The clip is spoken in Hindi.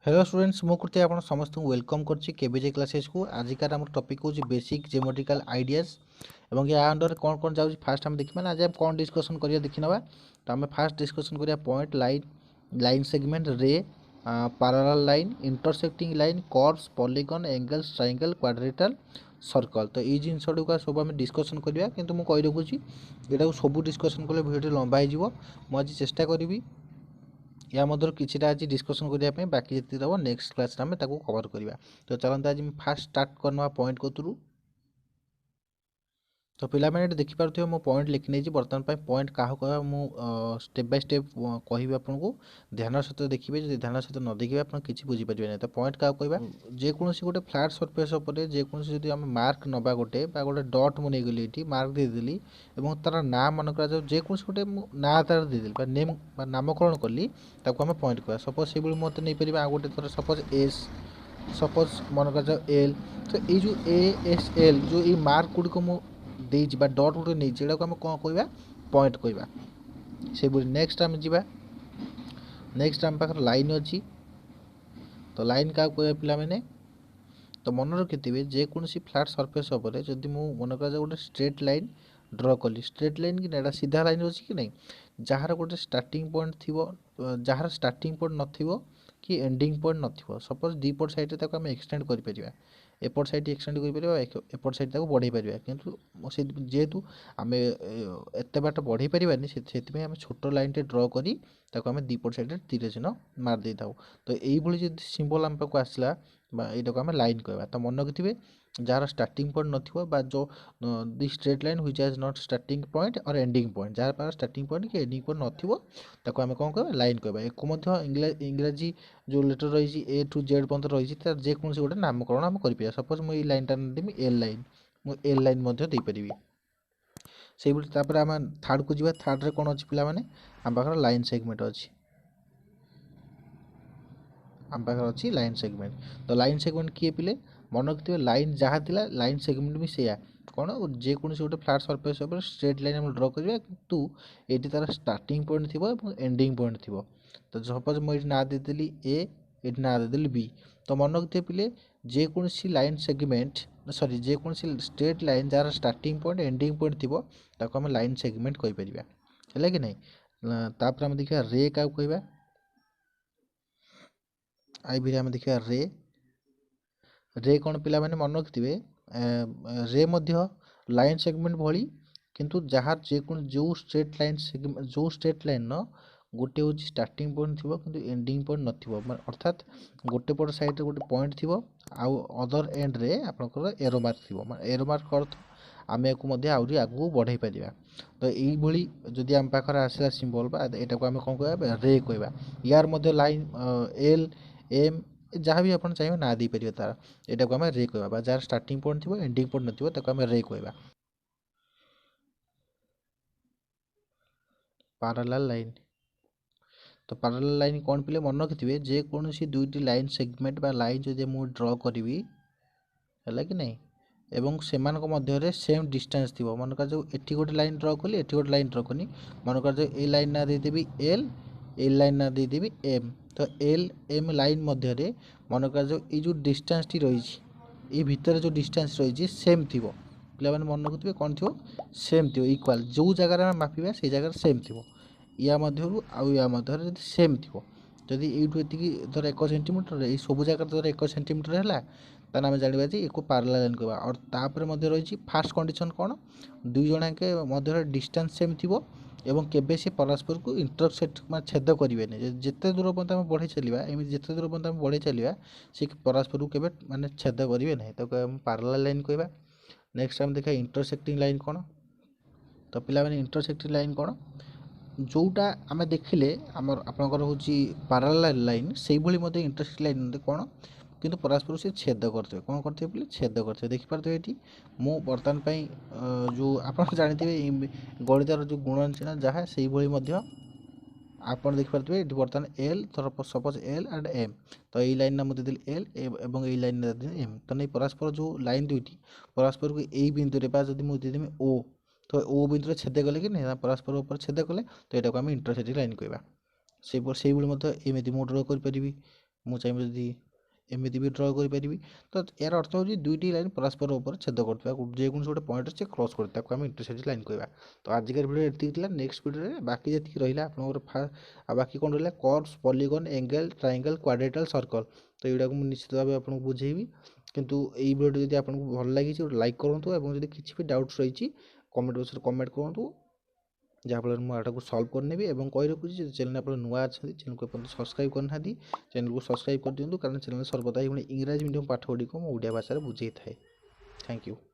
हेलो स्टूडेंट्स मु करते आप समस्त वेलकम करछि केबीजे क्लासेस को आजिकार आम टॉपिक हूँ बेसिक ज्योमेट्रिकल आइडियाज एवं या अंडर कौन कौन जाऊँ फास्ट आम देखा आज आप कौन डिस्कसन करिया देखि नबा तो आम फास्ट डिस्कसन करिया point line line segment ray parallel line intersecting line curves polygon angles triangle quadrilateral circle तो ये जिनस गुड़ा सब आम डिस्कसन करिया किंतु मु कहि रखुछि एटा सब डिस्कसन कले वीडियो लंबा हो जिवो मु आज चेष्टा करिवि या मध्य किछिटा आज डिस्कसन करने बाकी जी रहा नेक्स्ट क्लास आम कवर करवा तो चलते आज फास्ट स्टार्ट करना पॉइंट कतरू तो पे देखिपे मो पॉइंट लिखी नहीं बर्तमान पॉइंट क्या कह स्टेप बाय स्टेप कहि आपको ध्यान सहित देखिए जो ध्यान सहित न देखिए आप किसी बुझीपारे ना तो पॉइंट क्या कह जेकोसी गोटे फ्लाट सरफेस जेकोसी जो आम मार्क नवा गोटे गोटे डट मुझे ये मार्क देदेली तार ना मन कर जेकोसी गोटे ना तार देदेली नेम नामकरण कली आम पॉइंट कह सपोज से मत नहीं पारे आ गोटे थर सपोज एस सपोज मन कर एल तो ये जो ए एस एल जो ये मार्क गुड़िक देजी डट गोटे नहीं यहाँ आम कौन कह पॉइंट कह से नेक्स्ट आम जा नेक्स्ट आम पाखे लाइन अच्छी तो लाइन क्या कह पे तो मन रखिथे जेकोसी फ्लाट सरफेस जदि मन कर गोटे स्ट्रेट लाइन ड्र कली स्ट्रेट लाइन कि ना सीधा लाइन अच्छी कि नहीं जार गोटे स्टार्टिंग पॉइंट थी जार स्टार्टिंग पॉइंट न कि एंडिंग पॉइंट न सपोज दीपट साइड आम एक्सटेंड कर एपट साइड एक्सटेंड करपट साइड बढ़े पार कितु जेहेतु आम एत बाट बढ़े पारानी से आम छोट लाइन टे ड्र कर आम दीपट साइड तीर चिन्ह मारदे था तो ये सिंबल आम पाक आसला यहाँ को आम लाइन कहवा तो मन रखिथे जार स्टार्टिंग पॉइंट न जो the straight line which has not starting point और एंडिंग पॉइंट जार पास स्टार्टिंग पॉइंट कि एंडिंग पॉइंट नथिबो आम कौन कह लाइन कहवा एक इंग्राजी जो लेटर रही ए टू जेड पर्यंत रही जेकोसी गोटे नामकरण आम कर सपोज मुझे लाइन टा देमी एल लाइन मुझे एल लाइन देपारी से आम थार्ड को जी थार्ड कौन अच्छी पिला माने आम पाखर लाइन सेगमेंट अच्छी आम पाखे अच्छी लाइन सेगमेंट तो लाइन सेगमेंट किए पिले मन रखिए लाइन जहाँ थिला लाइन सेगमेंट भी सेया कौन जेकोसी गोटे फ्लाट सरफेस स्ट्रेट लाइन आम ड्र करवा किंतु ये तार स्टार्टिंग पॉइंट थी एंडिंग पॉइंट थी तो सपोज मुझे ना देदेली ए ये ना देदेली बी तो मन रखिए पिले जेकोसी लाइन सेगमेंट सॉरी जेकोसी स्ट्रेट लाइन जार स्टार्टिंग पॉइंट एंडिंग पॉइंट थी आम लाइन सेगमेंट कहीपर है कि नहीं तापर आम देखा रे क्या कहवा आई भी आम देखा रे रे कौन पिला माने मन रखिथे रे मध्य लाइन सेगमेंट भली किंतु जहाँ जो स्ट्रेट लाइन जो स्ट्रेट लाइन न गोटे हूँ स्टार्टिंग पॉइंट थी किंतु एंडिंग पॉइंट न अर्थात गोटे पट साइड गोटे पॉइंट थी आउ अदर एंड रे आपंकर एरो मार्क थी एरो मार्क अर्थ आम या आहरी आगू बढ़े पार तो यही जदि आम पाखे आसला सिंबल यहाँ को आम कौन कह रे कह यार मध्य लाइन एल एम जहाँ भी आप चाहिए ना दे पारे तार यहाँ को आम रे कह जार स्टार्टिंग पॉइंट थी एंडिंग पॉइंट नाम रे कह पैरेलल लाइन तो पैरेलल लाइन कौन पिले मन रखिथे जेकोसी दुईटी लाइन सेगमेंट बा लाइन जो मुझे ड्र करी है कि नहीं एवं सेमानक मध्य सेम डिस्टेंस थी मन कर जो एटी गोटे लाइन ड्र कली एटी गोटे लाइन ड्र कनी मन कर जो ए लाइन ना देदेवी एल लाइन ना देदेवी एम तो एल एम लाइन मध्य मन कर जो डिस्टेंस टी रही ये भितर जो डिस्टेंस रही सेम थी पे मन रखुवे कौन थी सेम थी इक्वाल जो जगार मापिबा से जगह सेम थी या मध्य आउ या मध्य सेम थी जदि ये धर 1 सेंटीमीटर ये सब जगह धर 1 सेंटीमीटर है ताने आम जाना जे एक पैरेलल लाइन कहवा और तापर मध्य रही फास्ट कंडीशन कौन दुई जनाके मध्य डिस्टेंस सेम थी एवं केबे से परस्पर को इंटरसेक्ट मैं छेद करेंगे जिते दूर पर्यंत आम बढ़े चलवा एम जिते दूर पर्यंत आम बढ़े चलवा सी परस्पर को केबे माने छेद करेंगे ना तो पैरेलल लाइन कहवा नेक्स्ट आम देखा इंटरसेक्टिंग लाइन कौन तो पिला माने इंटरसेक्टिंग लाइन कौन जोटा आम देखिले आमर आपंकर हूँ पैरेलल लाइन से इंटरसेक्टिंग लाइन कौन किंतु परस्पर से छेद करते कौन करते बोले छेद करते देखिपे ये मु बर्तमान जो आप जानते गणितर जो गुण चिन्ह जहाँ से आप देखिपे ये बर्तमान L suppose L and M तो ये लाइन ना मुझे एल एवं ये लाइन एम तो नहीं परस्पर जो लाइन दुईटी परस्पर को यही बिंदु जब मुझे देदेमी ओ तो ओ बिंदु छेद कले कि नहीं परस्पर ऊपर छेद कले तो यहाँ को आम इंटरसेक्टिंग लाइन कहवा से एमती मु ड्र करी ମୁଁ ଚାହିଁବି ଯଦି ଏମିତି ବି ଡ୍ର କରିପାରିବି। ତ ଏହାର ଅର୍ଥ ହେଉଛି ଦୁଇଟି ଲାଇନ୍ ପରସ୍ପର ଉପରେ ଛେଦ କରୁଥିବା ଯେକୌଣସି ଗୋଟେ ପଏଣ୍ଟରେ ସେ କ୍ରସ୍ କରୁ ତାକୁ ଆମେ ଇଣ୍ଟରସେକ୍ଟ ଲାଇନ୍ କହିବା। ତ ଆଜିକାର ଭିଡ଼ିଓ ଏତିକି ଥିଲା। ନେକ୍ସଟ ଭିଡ଼ିଓରେ ବାକି ଯେତିକି ରହିଲା ଆପଣଙ୍କର ଆଉ ବାକି କ'ଣ ରହିଲା କର୍ଭସ୍, ପଲିଗନ୍, ଏଙ୍ଗେଲ୍, ଟ୍ରାଇଙ୍ଗଲ୍, କ୍ୱାଡ୍ରିଲାଟରାଲ୍, ସର୍କଲ୍। ତ ଏଇଗୁଡ଼ାକୁ ମୁଁ ନିଶ୍ଚିତ ଭାବେ ଆପଣଙ୍କୁ ବୁଝେଇବି। କିନ୍ତୁ ଏଇ ଭିଡ଼ିଓଟି ଯଦି ଆପଣଙ୍କୁ ଭଲ ଲାଗିଛି ଗୋଟେ ଲାଇକ୍ କରନ୍ତୁ ଏବଂ ଯଦି କିଛି ବି ଡାଉଟ୍ସ ରହିଛି କମେଣ୍ଟ ବକ୍ସରେ କମେଣ୍ଟ କରନ୍ତୁ, ଯାହାଫଳରେ ମୁଁ ଏଟାକୁ ସଲ୍ଭ କରିନେବି। ଏବଂ କହି ରଖୁଛି ଯଦି ଚ୍ୟାନେଲ୍ ଆପଣ ନୂଆ ଅଛନ୍ତି ଚ୍ୟାନେଲକୁ ଏପର୍ଯ୍ୟନ୍ତ ସବସ୍କ୍ରାଇବ୍ କରିନାହାନ୍ତି ଚ୍ୟାନେଲକୁ ସବସ୍କ୍ରାଇବ୍ କରିଦିଅନ୍ତୁ, କାରଣ ଚ୍ୟାନେଲ୍ ସର୍ବଦା ଏଇଭଳି ଇଂରାଜୀ ମିଡ଼ିୟମ୍ ପାଠ ଗୁଡ଼ିକୁ ମୁଁ ଓଡ଼ିଆ ଭାଷାରେ ବୁଝେଇଥାଏ। Thank you.